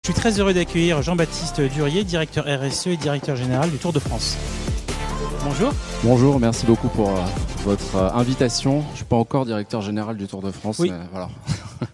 Je suis très heureux d'accueillir Jean-Baptiste Durier, directeur RSE et directeur général du Tour de France. Bonjour. Bonjour, merci beaucoup pour votre invitation. Je ne suis pas encore directeur général du Tour de France, oui. Mais voilà.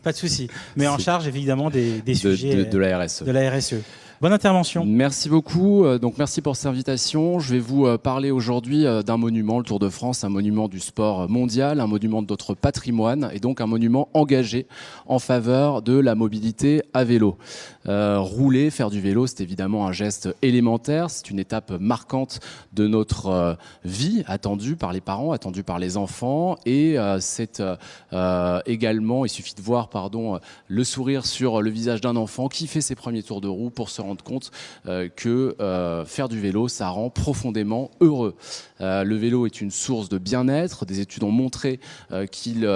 Pas de souci. Mais en charge évidemment des sujets de la RSE. De la RSE. Bonne intervention. Merci beaucoup. Donc merci pour cette invitation. Je vais vous parler aujourd'hui d'un monument, le Tour de France, un monument du sport mondial, un monument de notre patrimoine et donc un monument engagé en faveur de la mobilité à vélo. Rouler, faire du vélo, c'est évidemment un geste élémentaire. C'est une étape marquante de notre vie, attendue par les parents, attendue par les enfants. Et c'est également, il suffit de voir, le sourire sur le visage d'un enfant qui fait ses premiers tours de roue pour se rendre compte que faire du vélo, ça rend profondément heureux. Le vélo est une source de bien-être. Des études ont montré qu'il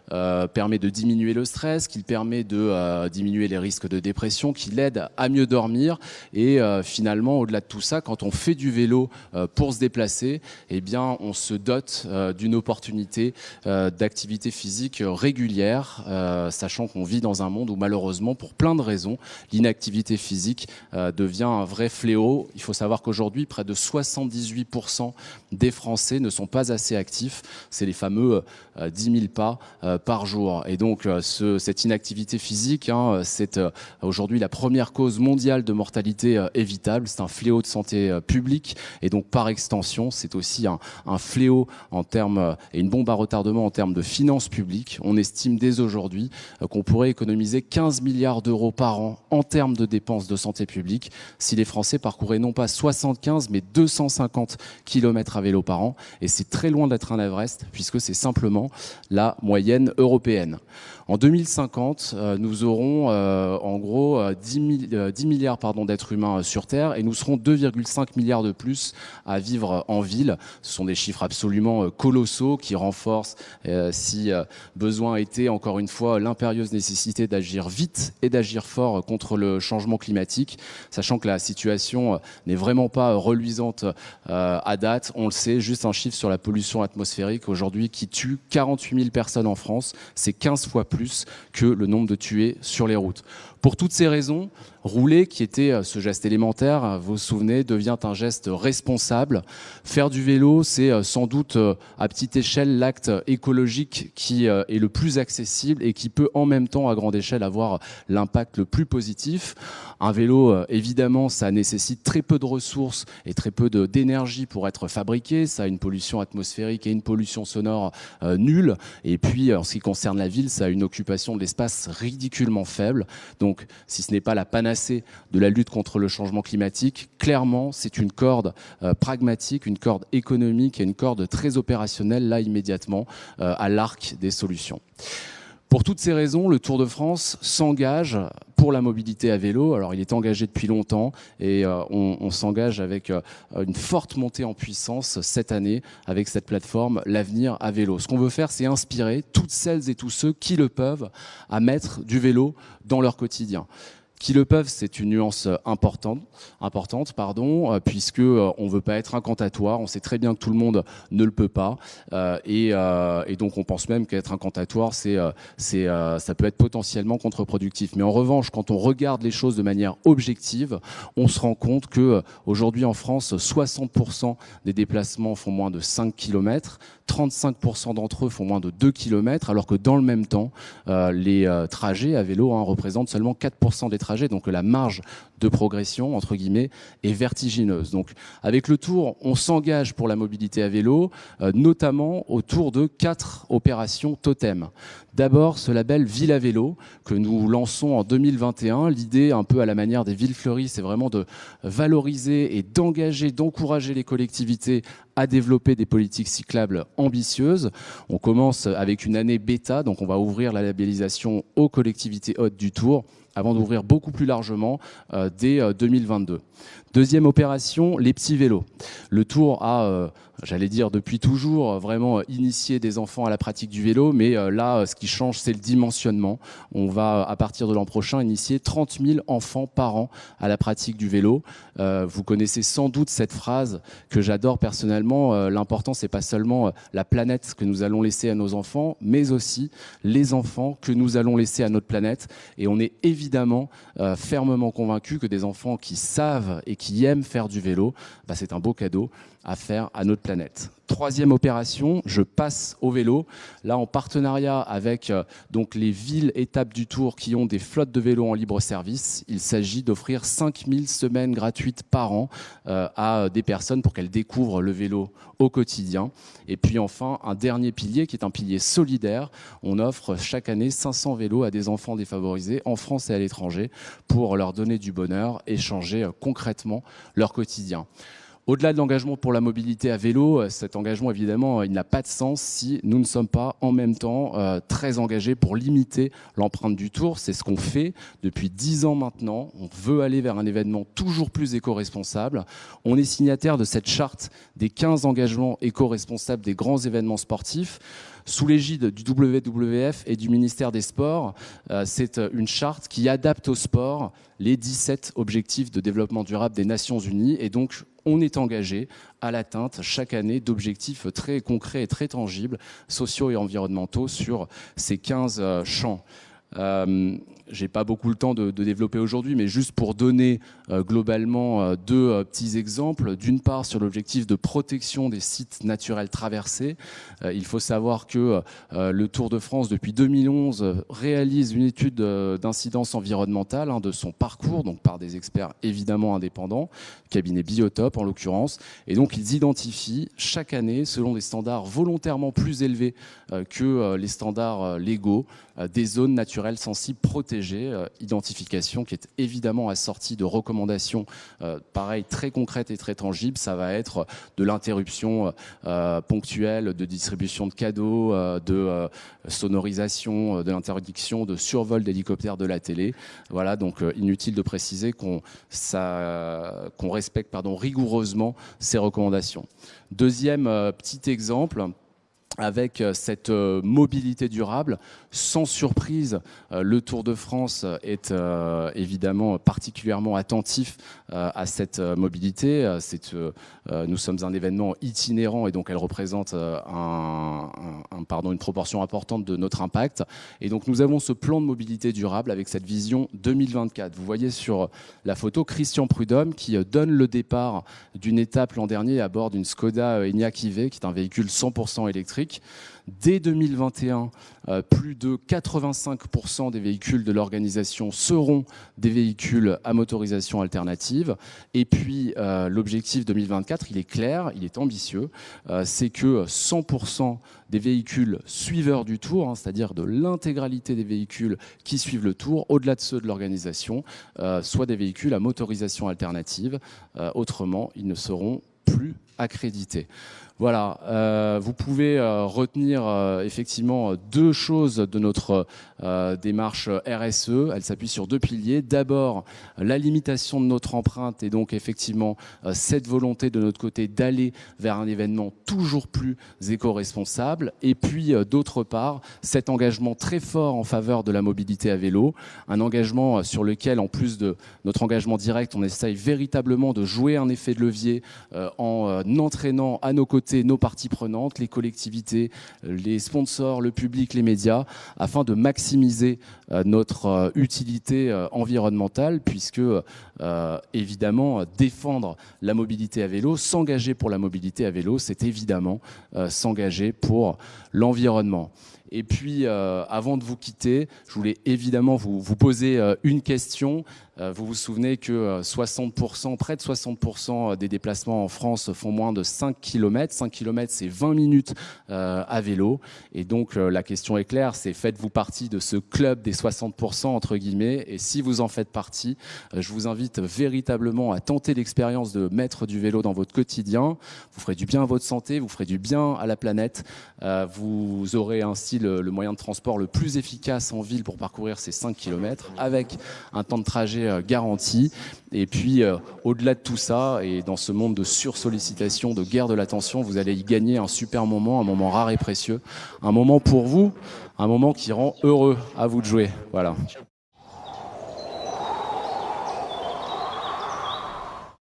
permet de diminuer le stress, qu'il permet de diminuer les risques de dépression, qu'il aide à mieux dormir. Et finalement, au-delà de tout ça, quand on fait du vélo pour se déplacer, eh bien, on se dote d'une opportunité d'activité physique régulière, sachant qu'on vit dans un monde où malheureusement, pour plein de raisons, l'inactivité physique devient un vrai fléau. Il faut savoir qu'aujourd'hui, près de 78% des Français ne sont pas assez actifs. C'est les fameux 10 000 pas par jour. Et donc, cette inactivité physique, c'est aujourd'hui la première cause mondiale de mortalité évitable. C'est un fléau de santé publique. Et donc, par extension, c'est aussi un fléau en termes, et une bombe à retardement en termes de finances publiques. On estime dès aujourd'hui qu'on pourrait économiser 15 milliards d'euros par an en termes de dépenses de santé publique si les Français parcouraient non pas 75 mais 250 km à vélo par an. Et c'est très loin d'être un Everest puisque c'est simplement la moyenne européenne. En 2050, nous aurons en gros 10 milliards d'êtres humains sur Terre et nous serons 2,5 milliards de plus à vivre en ville. Ce sont des chiffres absolument colossaux qui renforcent, si besoin était, encore une fois, l'impérieuse nécessité d'agir vite et d'agir fort contre le changement climatique, sachant que la situation n'est vraiment pas reluisante à date. On le sait, juste un chiffre sur la pollution atmosphérique aujourd'hui qui tue 48 000 personnes en France, c'est 15 fois plus que le nombre de tués sur les routes. Pour toutes ces raisons, rouler, qui était ce geste élémentaire, vous vous souvenez, devient un geste responsable. Faire du vélo, c'est sans doute à petite échelle l'acte écologique qui est le plus accessible et qui peut en même temps à grande échelle avoir l'impact le plus positif. Un vélo, évidemment, ça nécessite très peu de ressources et très peu d'énergie pour être fabriqué. Ça a une pollution atmosphérique et une pollution sonore nulle. Et puis, en ce qui concerne la ville, ça a une occupation de l'espace ridiculement faible. Donc, si ce n'est pas la panacée de la lutte contre le changement climatique, clairement, c'est une corde pragmatique, une corde économique et une corde très opérationnelle, là, immédiatement, à l'arc des solutions. Pour toutes ces raisons, le Tour de France s'engage pour la mobilité à vélo. Alors, il est engagé depuis longtemps et on s'engage avec une forte montée en puissance cette année avec cette plateforme L'Avenir à vélo. Ce qu'on veut faire, c'est inspirer toutes celles et tous ceux qui le peuvent à mettre du vélo dans leur quotidien. Qui le peuvent, c'est une nuance importante, puisque on veut pas être incantatoire. On sait très bien que tout le monde ne le peut pas, et donc on pense même qu'être incantatoire, ça peut être potentiellement contre-productif. Mais en revanche, quand on regarde les choses de manière objective, on se rend compte que aujourd'hui en France, 60% des déplacements font moins de 5 km, 35% d'entre eux font moins de 2 km, alors que dans le même temps, les trajets à vélo représentent seulement 4% des trajets. Donc la marge de progression, entre guillemets, est vertigineuse. Donc avec le Tour, on s'engage pour la mobilité à vélo, notamment autour de 4 opérations totem. D'abord, ce label Ville à vélo que nous lançons en 2021. L'idée, un peu à la manière des villes fleuries, c'est vraiment de valoriser et d'engager, d'encourager les collectivités à développer des politiques cyclables ambitieuses. On commence avec une année bêta, donc on va ouvrir la labellisation aux collectivités hôtes du Tour avant d'ouvrir beaucoup plus largement dès 2022. Deuxième opération, les petits vélos. Le Tour a, j'allais dire depuis toujours, vraiment initié des enfants à la pratique du vélo, mais là, ce qui change, c'est le dimensionnement. On va, à partir de l'an prochain, initier 30 000 enfants par an à la pratique du vélo. Vous connaissez sans doute cette phrase que j'adore personnellement, finalement, l'important, c'est pas seulement la planète que nous allons laisser à nos enfants, mais aussi les enfants que nous allons laisser à notre planète. Et on est évidemment fermement convaincu que des enfants qui savent et qui aiment faire du vélo, c'est un beau cadeau à faire à notre planète. Troisième opération, je passe au vélo. Là, en partenariat avec donc les villes étapes du Tour qui ont des flottes de vélos en libre service, il s'agit d'offrir 5000 semaines gratuites par an à des personnes pour qu'elles découvrent le vélo au quotidien. Et puis enfin, un dernier pilier qui est un pilier solidaire. On offre chaque année 500 vélos à des enfants défavorisés en France et à l'étranger pour leur donner du bonheur et changer concrètement leur quotidien. Au-delà de l'engagement pour la mobilité à vélo, cet engagement, évidemment, il n'a pas de sens si nous ne sommes pas en même temps très engagés pour limiter l'empreinte du Tour. C'est ce qu'on fait depuis 10 ans maintenant. On veut aller vers un événement toujours plus éco-responsable. On est signataire de cette charte des 15 engagements éco-responsables des grands événements sportifs. Sous l'égide du WWF et du ministère des Sports, c'est une charte qui adapte au sport les 17 objectifs de développement durable des Nations Unies. Et donc, on est engagé à l'atteinte chaque année d'objectifs très concrets et très tangibles, sociaux et environnementaux, sur ces 15 champs. J'ai pas beaucoup le temps de développer aujourd'hui, mais juste pour donner globalement deux petits exemples. D'une part, sur l'objectif de protection des sites naturels traversés, il faut savoir que le Tour de France, depuis 2011, réalise une étude d'incidence environnementale de son parcours, donc par des experts évidemment indépendants, cabinet Biotop en l'occurrence, et donc ils identifient chaque année, selon des standards volontairement plus élevés que les standards légaux, des zones naturelles sensibles protégées, identification qui est évidemment assortie de recommandations pareil, très concrètes et très tangibles. Ça va être de l'interruption ponctuelle de distribution de cadeaux, de sonorisation, de l'interdiction de survol d'hélicoptères de la télé. Voilà, donc inutile de préciser qu'on respecte rigoureusement ces recommandations. Deuxième petit exemple, avec cette mobilité durable, sans surprise, le Tour de France est évidemment particulièrement attentif à cette mobilité. Nous sommes un événement itinérant et donc elle représente une proportion importante de notre impact. Et donc nous avons ce plan de mobilité durable avec cette vision 2024. Vous voyez sur la photo Christian Prudhomme qui donne le départ d'une étape l'an dernier à bord d'une Skoda Enyaq iV, qui est un véhicule 100% électrique. Dès 2021, plus de 85% des véhicules de l'organisation seront des véhicules à motorisation alternative. Et puis, l'objectif 2024, il est clair, il est ambitieux. C'est que 100% des véhicules suiveurs du Tour, c'est-à-dire de l'intégralité des véhicules qui suivent le Tour, au-delà de ceux de l'organisation, soient des véhicules à motorisation alternative. Autrement, ils ne seront plus accrédités. Voilà, vous pouvez retenir effectivement deux choses de notre démarche RSE. Elle s'appuie sur deux piliers. D'abord, la limitation de notre empreinte et donc effectivement cette volonté de notre côté d'aller vers un événement toujours plus éco-responsable. Et puis d'autre part, cet engagement très fort en faveur de la mobilité à vélo, un engagement sur lequel, en plus de notre engagement direct, on essaye véritablement de jouer un effet de levier en entraînant à nos côtés nos parties prenantes, les collectivités, les sponsors, le public, les médias, afin de maximiser notre utilité environnementale, puisque évidemment défendre la mobilité à vélo, s'engager pour la mobilité à vélo, c'est évidemment s'engager pour l'environnement. Et puis, avant de vous quitter, je voulais évidemment vous poser une question. Vous vous souvenez que 60%, près de 60% des déplacements en France font moins de 5 km. 5 km, c'est 20 minutes à vélo. Et donc, la question est claire, c'est faites-vous partie de ce club des 60%, entre guillemets. Et si vous en faites partie, je vous invite véritablement à tenter l'expérience de mettre du vélo dans votre quotidien. Vous ferez du bien à votre santé, vous ferez du bien à la planète. Vous aurez ainsi le moyen de transport le plus efficace en ville pour parcourir ces 5 km, avec un temps de trajet garanti. Et puis, au-delà de tout ça, et dans ce monde de sursollicitation, de guerre de l'attention, vous allez y gagner un super moment, un moment rare et précieux, un moment pour vous, un moment qui rend heureux. À vous de jouer. Voilà.